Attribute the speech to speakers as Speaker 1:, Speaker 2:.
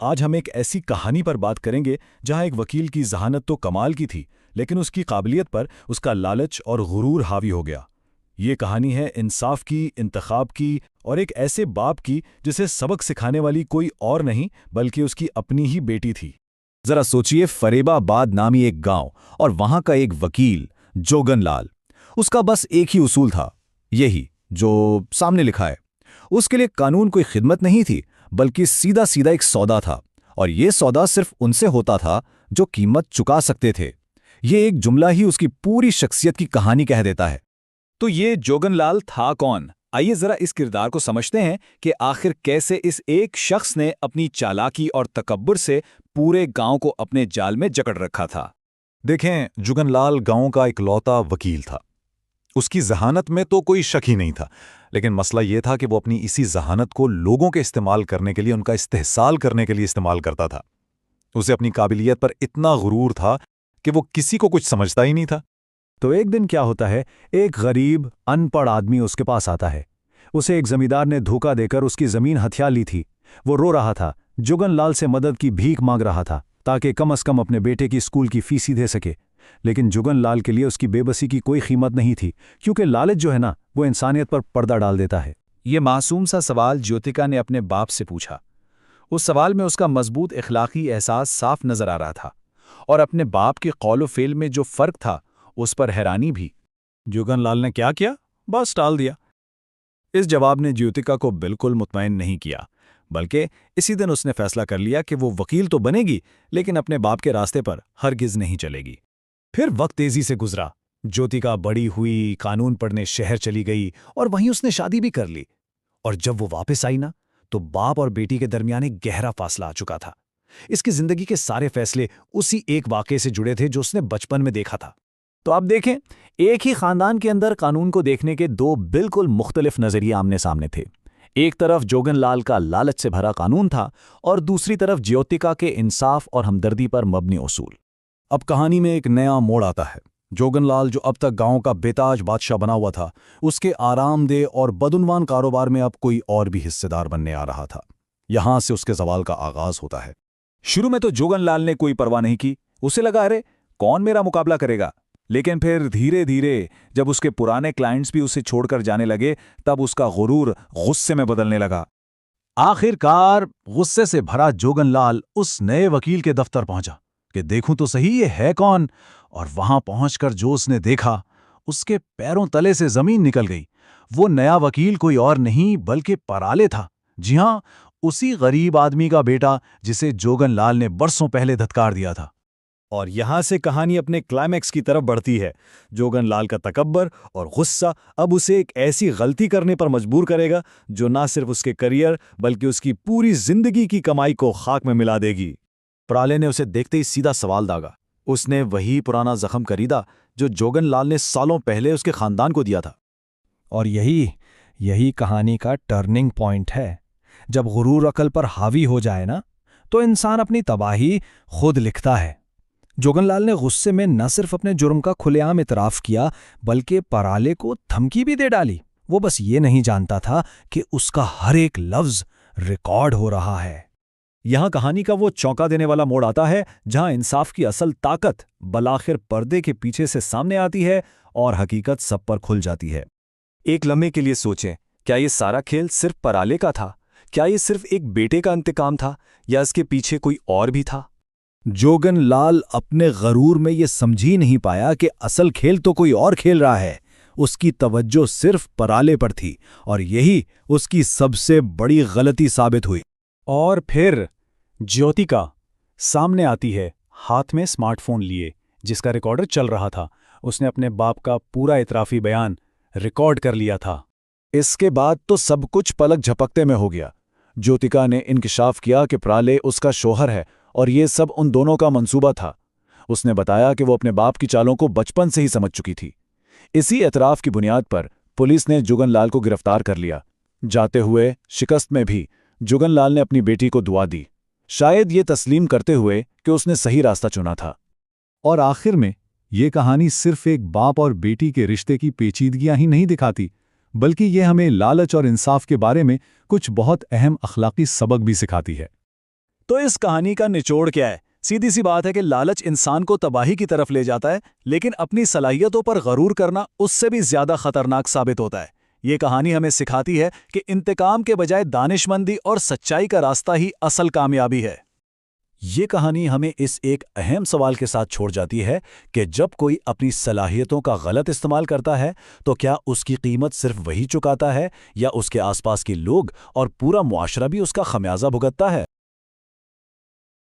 Speaker 1: आज हम एक ऐसी कहानी पर बात करेंगे जहां एक वकील की जहानत तो कमाल की थी, लेकिन उसकी काबिलियत पर उसका लालच और गुरूर हावी हो गया। ये कहानी है इंसाफ की, इंतखाब की और एक ऐसे बाप की जिसे सबक सिखाने वाली कोई और नहीं बल्कि उसकी अपनी ही बेटी थी।
Speaker 2: जरा सोचिए, फरीबाबाद नामी एक गांव और वहां का एक वकील जोगनलाल। उसका बस एक ही उसूल था, यही जो सामने लिखा है। उसके लिए कानून कोई खिदमत नहीं थी, बल्कि सीधा सीधा एक सौदा था। और यह सौदा सिर्फ उनसे होता था जो कीमत चुका सकते थे। ये एक जुमला ही उसकी पूरी शख्सियत की कहानी कह देता है।
Speaker 3: तो ये जोगनलाल था कौन? आइए जरा इस किरदार को समझते हैं कि आखिर कैसे इस एक शख्स ने अपनी चालाकी और तकब्बुर से पूरे गांव को अपने जाल में जकड़ रखा था।
Speaker 4: देखें, जुगनलाल गांव का इकलौता वकील था। उसकी जहानत में तो कोई शक ही नहीं था, लेकिन मसला यह था कि वो अपनी इसी जहानत को लोगों के इस्तेमाल करने के लिए, उनका इस्तेहसाल करने के लिए इस्तेमाल करता था। उसे अपनी काबिलियत पर इतना गुरूर था कि वो किसी को कुछ समझता ही नहीं था।
Speaker 2: तो एक दिन क्या होता है, एक गरीब अनपढ़ आदमी उसके पास आता है। उसे एक जमींदार ने धोखा देकर उसकी जमीन हथिया ली थी। वो रो रहा था, जुगनलाल से मदद की भीख मांग रहा था ताकि कम से कम अपने बेटे की स्कूल की फीस ही दे सके। लेकिन जुगनलाल के लिए उसकी बेबसी की कोई कीमत नहीं थी, क्योंकि लालच जो है ना, वो इंसानियत पर पर्दा डाल देता है।
Speaker 3: ये मासूम सा सवाल ज्योतिका ने अपने बाप से पूछा। उस सवाल में उसका मजबूत इखलाकी एहसास साफ नजर आ रहा था, और अपने बाप के कौल फेल में जो फर्क था उस पर हैरानी भी।
Speaker 2: जुगनलाल ने क्या किया? बस टाल दिया। इस जवाब ने ज्योतिका को बिल्कुल मुतमईन नहीं किया, बल्कि इसी दिन उसने फैसला कर लिया कि वो वकील तो बनेगी, लेकिन अपने बाप के रास्ते पर हरगिज नहीं चलेगी। फिर वक्त तेजी से गुजरा। ज्योतिका बड़ी हुई, कानून पढ़ने शहर चली गई और वहीं उसने शादी भी कर ली। और जब वो वापस आई ना, तो बाप और बेटी के दरमियान एक गहरा फासला आ चुका था। इसकी जिंदगी के सारे फैसले उसी एक वाकये से जुड़े थे जो उसने बचपन में देखा था। तो आप देखें, एक ही खानदान के अंदर कानून को देखने के दो बिल्कुल मुख्तलिफ नजरिए आमने सामने थे। एक तरफ जोगनलाल का लालच से भरा कानून था और दूसरी तरफ ज्योतिका के इंसाफ और हमदर्दी पर मबनी उसूल। अब कहानी में एक नया मोड़ आता है। जोगनलाल, जो अब तक गांव का बेताज बादशाह बना हुआ था, उसके आरामदेह और बदउनवान कारोबार में अब कोई और भी हिस्सेदार बनने आ रहा था। यहां से उसके सवाल का आगाज होता है।
Speaker 3: शुरू में तो जोगनलाल ने कोई परवाह नहीं की। उसे लगा, अरे कौन मेरा मुकाबला करेगा। लेकिन फिर धीरे धीरे जब उसके पुराने क्लाइंट्स भी उसे छोड़कर जाने लगे, तब उसका गुरूर गुस्से में बदलने लगा।
Speaker 2: आखिरकार गुस्से से भरा जोगनलाल उस नए वकील के दफ्तर पहुंचा कि देखूं तो सही ये है कौन। और वहां पहुंचकर जो उसने देखा, उसके पैरों तले से जमीन निकल गई। वो नया वकील कोई और नहीं बल्कि पराले था। जी हां, उसी गरीब आदमी का बेटा जिसे जोगनलाल ने बरसों पहले धत्कार दिया था।
Speaker 1: और यहां से कहानी अपने क्लाइमैक्स की तरफ बढ़ती है। जोगनलाल का तकब्बर और गुस्सा अब उसे एक ऐसी गलती करने पर मजबूर करेगा जो ना सिर्फ उसके करियर बल्कि उसकी पूरी जिंदगी की कमाई को खाक में मिला देगी।
Speaker 2: पराले ने उसे देखते ही सीधा सवाल दागा। उसने वही पुराना जख्म खरीदा जो जोगनलाल ने सालों पहले उसके खानदान को दिया था। और यही कहानी का टर्निंग पॉइंट है। जब गुरूर अकल पर हावी हो जाए ना, तो इंसान अपनी तबाही खुद लिखता है। जोगनलाल ने गुस्से में न सिर्फ अपने जुर्म का खुलेआम इतराफ किया, बल्कि पराले को धमकी भी दे डाली। वो बस ये नहीं जानता था कि उसका हर एक लफ्ज रिकॉर्ड हो रहा है।
Speaker 1: यहां कहानी का वो चौंका देने वाला मोड़ आता है जहां इंसाफ की असल ताकत बलाखिर पर्दे के पीछे से सामने आती है और हकीकत सब पर खुल जाती है।
Speaker 3: एक लम्हे के लिए सोचें, क्या ये सारा खेल सिर्फ पराले का था? क्या ये सिर्फ एक बेटे का इंतकाम था, या इसके पीछे कोई और भी था?
Speaker 2: जोगनलाल अपने गरूर में ये समझ ही नहीं पाया कि असल खेल तो कोई और खेल रहा है। उसकी तवज्जो सिर्फ पराले पर थी, और यही उसकी सबसे बड़ी गलती साबित हुई।
Speaker 3: और फिर ज्योतिका सामने आती है, हाथ में स्मार्टफोन लिए, जिसका रिकॉर्डर चल रहा था। उसने अपने बाप का पूरा इतराफी बयान रिकॉर्ड कर लिया था।
Speaker 2: इसके बाद तो सब कुछ पलक झपकते में हो गया। ज्योतिका ने इंकिशाफ किया कि पराले उसका शोहर है और ये सब उन दोनों का मंसूबा था। उसने बताया कि वो अपने बाप की चालों को बचपन से ही समझ चुकी थी। इसी एतराफ की बुनियाद पर पुलिस ने जुगनलाल को गिरफ्तार कर लिया। जाते हुए शिकस्त में भी जुगनलाल ने अपनी बेटी को दुआ दी, शायद ये तस्लीम करते हुए कि उसने सही रास्ता चुना था।
Speaker 4: और आखिर में ये कहानी सिर्फ एक बाप और बेटी के रिश्ते की पेचीदगियां ही नहीं दिखाती, बल्कि ये हमें लालच और इंसाफ के बारे में कुछ बहुत अहम अखलाकी सबक भी सिखाती है।
Speaker 2: तो इस कहानी का निचोड़ क्या है? सीधी सी बात है कि लालच इंसान को तबाही की तरफ ले जाता है, लेकिन अपनी सलाहियतों पर गरूर करना उससे भी ज्यादा खतरनाक साबित होता है। ये कहानी हमें सिखाती है कि इंतकाम के बजाय दानिशमंदी और सच्चाई का रास्ता ही असल कामयाबी है।
Speaker 1: ये कहानी हमें इस एक अहम सवाल के साथ छोड़ जाती है कि जब कोई अपनी सलाहियतों का गलत इस्तेमाल करता है तो क्या उसकी कीमत सिर्फ वही चुकाता है या उसके आसपास के लोग और पूरा मुआशरा भी उसका खमियाजा भुगतता है।